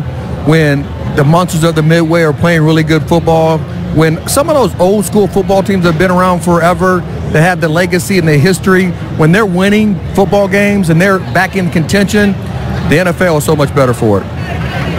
when the monsters of the Midway are playing really good football, when some of those old school football teams that have been around forever, that have the legacy and the history, when they're winning football games and they're back in contention, the NFL is so much better for it.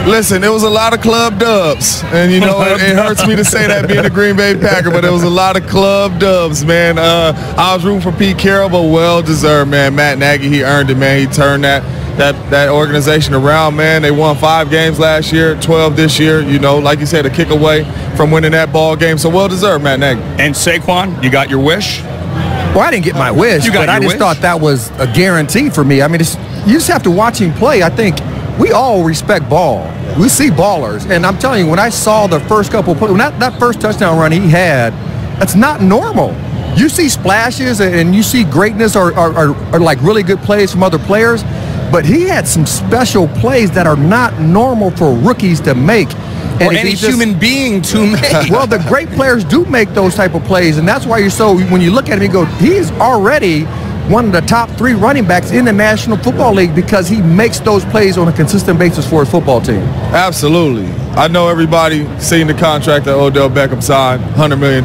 Listen, it was a lot of club dubs, and you know it hurts me to say that being a Green Bay Packer, but it was a lot of club dubs, man. I was rooting for Pete Carroll, but well deserved, man. Matt Nagy, he earned it, man. He turned that organization around, man. They won 5 games last year, 12 this year. You know, like you said, a kick away from winning that ball game, so well deserved, Matt Nagy. And Saquon, you got your wish? Well, I didn't get my wish, but I just thought that was a guarantee for me. I mean, you just have to watch him play. I think we all respect ball. We see ballers. And I'm telling you, when I saw the first couple plays, when that first touchdown run he had, that's not normal. You see splashes and you see greatness or like really good plays from other players, but he had some special plays that are not normal for rookies to make. Or any human being to make. Well, the great players do make those type of plays, and that's why when you look at him, you go, he's already one of the top 3 running backs in the National Football League because he makes those plays on a consistent basis for his football team. Absolutely. I know everybody seen the contract that Odell Beckham signed, $100 million.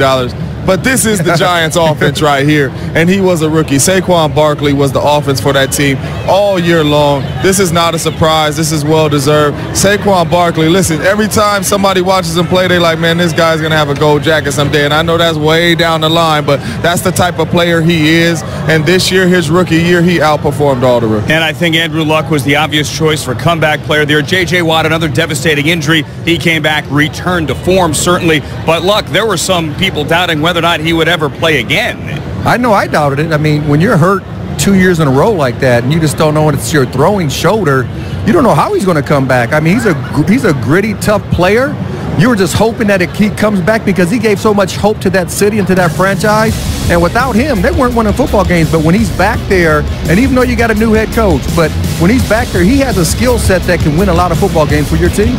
But this is the Giants offense right here, and he was a rookie. Saquon Barkley was the offense for that team all year long. This is not a surprise. This is well-deserved. Saquon Barkley, listen, every time somebody watches him play, they like, man, this guy's going to have a gold jacket someday. And I know that's way down the line, but that's the type of player he is. And this year, his rookie year, he outperformed all the rookies. And I think Andrew Luck was the obvious choice for comeback player there. J.J. Watt, another devastating injury. He came back, returned to form, certainly. But Luck, there were some people doubting whether or not he would ever play again. I know I doubted it. I mean, when you're hurt 2 years in a row like that and you just don't know when it's your throwing shoulder, you don't know how he's going to come back. I mean, he's a gritty, tough player. You were just hoping that he comes back because he gave so much hope to that city and to that franchise. And without him, they weren't winning football games. But when he's back there, and even though you got a new head coach, but when he's back there, he has a skill set that can win a lot of football games for your team.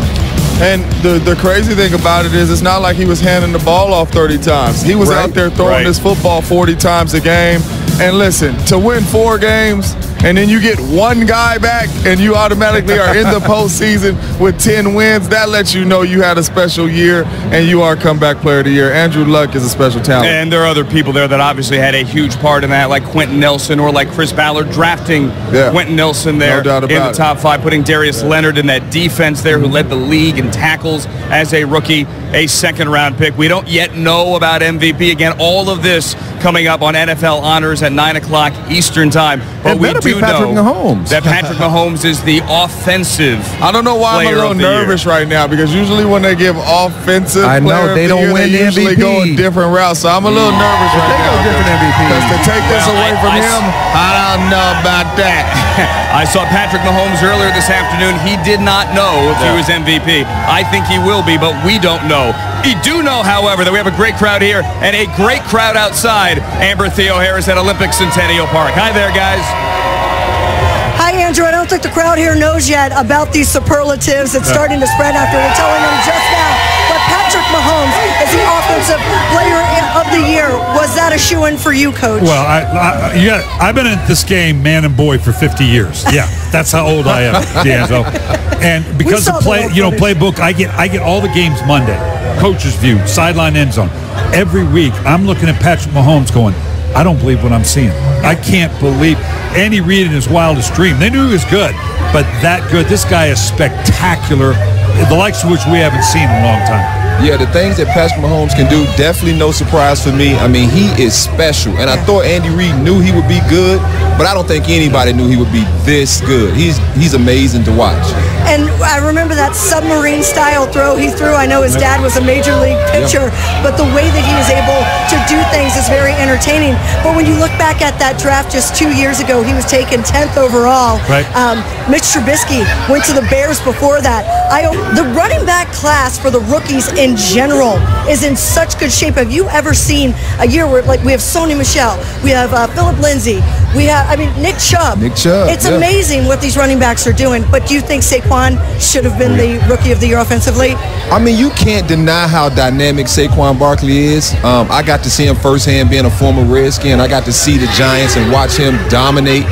And the crazy thing about it is it's not like he was handing the ball off 30 times. He was out there throwing this football 40 times a game. And listen, to win 4 games and then you get one guy back and you automatically are in the postseason with 10 wins, that lets you know you had a special year and you are comeback player of the year. Andrew Luck is a special talent. And there are other people there that obviously had a huge part in that, like Quentin Nelson or like Chris Ballard drafting Quentin Nelson there in the top 5, putting Darius Leonard in that defense there who led the league in tackles as a rookie, a second-round pick. We don't yet know about MVP. Again, all of this coming up on NFL Honors at 9 o'clock Eastern time. But we do know that Patrick Mahomes is the offensive I don't know why I'm a little nervous right now, because usually when they give offensive player they don't win they usually MVP. go a different route. So I'm a little nervous right now. Because to take this away from him, I don't know about that. I saw Patrick Mahomes earlier this afternoon. He did not know if he was MVP. I think he will be, but we don't know. We do know, however, that we have a great crowd here and a great crowd outside Amber Theoharis at Olympic Centennial Park. Hi there, guys. Hi, Andrew. I don't think the crowd here knows yet about these superlatives. It's starting to spread after we're telling them just now. But Patrick Mahomes is the offensive player of the year. Was that a shoo-in for you, Coach? Well, I've been at this game, man and boy, for 50 years. Yeah, that's how old I am, D'Angelo. And because of playbook, I get all the games Monday. Coach's view, sideline, end zone. Every week, I'm looking at Patrick Mahomes going, I don't believe what I'm seeing. I can't believe. Andy Reid in his wildest dream. They knew he was good, but that good. This guy is spectacular, the likes of which we haven't seen in a long time. Yeah, the things that Patrick Mahomes can do, definitely no surprise for me. I mean, he is special. And I thought Andy Reid knew he would be good, but I don't think anybody knew he would be this good. He's amazing to watch. And I remember that submarine-style throw he threw. I know his dad was a major league pitcher, but the way that he is able to do things is very entertaining. But when you look back at that draft just 2 years ago, he was taken 10th overall. Right. Mitch Trubisky went to the Bears before that. The running back class for the rookies in in general is in such good shape. Have you ever seen a year where, like, we have Sony Michel, we have Philip Lindsay, we have, Nick Chubb. It's amazing what these running backs are doing. But do you think Saquon should have been the Rookie of the Year offensively? You can't deny how dynamic Saquon Barkley is. I got to see him firsthand being a former Redskin. I got to see the Giants and watch him dominate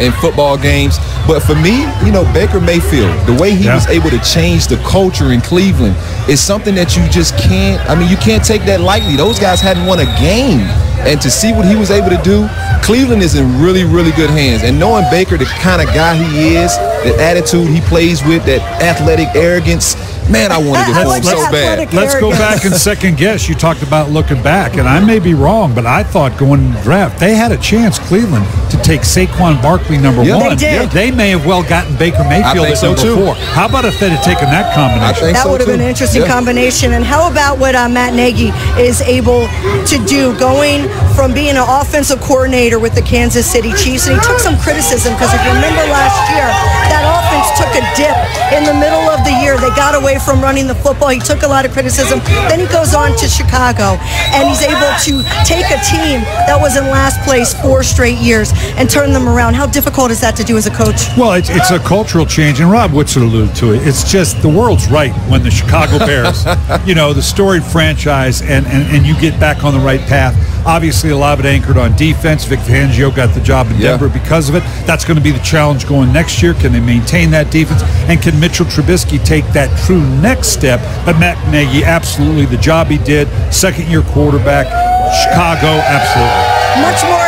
in football games. But for me, Baker Mayfield, the way he was able to change the culture in Cleveland is something that you just can't, you can't take that lightly. Those guys hadn't won a game. And to see what he was able to do, Cleveland is in really, really good hands. And knowing Baker, the kind of guy he is, that attitude he plays with, that athletic arrogance, man, I wanted it for him so bad. Let's go back and second guess. You talked about looking back, and I may be wrong, but I thought going into the draft, they had a chance, Cleveland, to take Saquon Barkley number 1. They did. They may have well gotten Baker Mayfield at number 4. How about if they'd have taken that combination? That would have been an interesting combination. And how about what Matt Nagy is able to do, going from being an offensive coordinator with the Kansas City Chiefs, and he took some criticism because if you remember last year, that offense took a dip in the middle of the year. They got away from running the football. He took a lot of criticism. Then he goes on to Chicago, and he's able to take a team that was in last place 4 straight years and turn them around. How difficult is that to do as a coach? Well, it's a cultural change, and Rob Woodson alluded to it. It's just the world's right when the Chicago Bears, the storied franchise, and you get back on the right path. Obviously, a lot of it anchored on defense. Vic Fangio got the job in Denver because of it. That's going to be the challenge going next year. Can they maintain that defense? And can Mitchell Trubisky take that true next step? But Matt Nagy, absolutely, the job he did. Second-year quarterback. Chicago, absolutely. Much more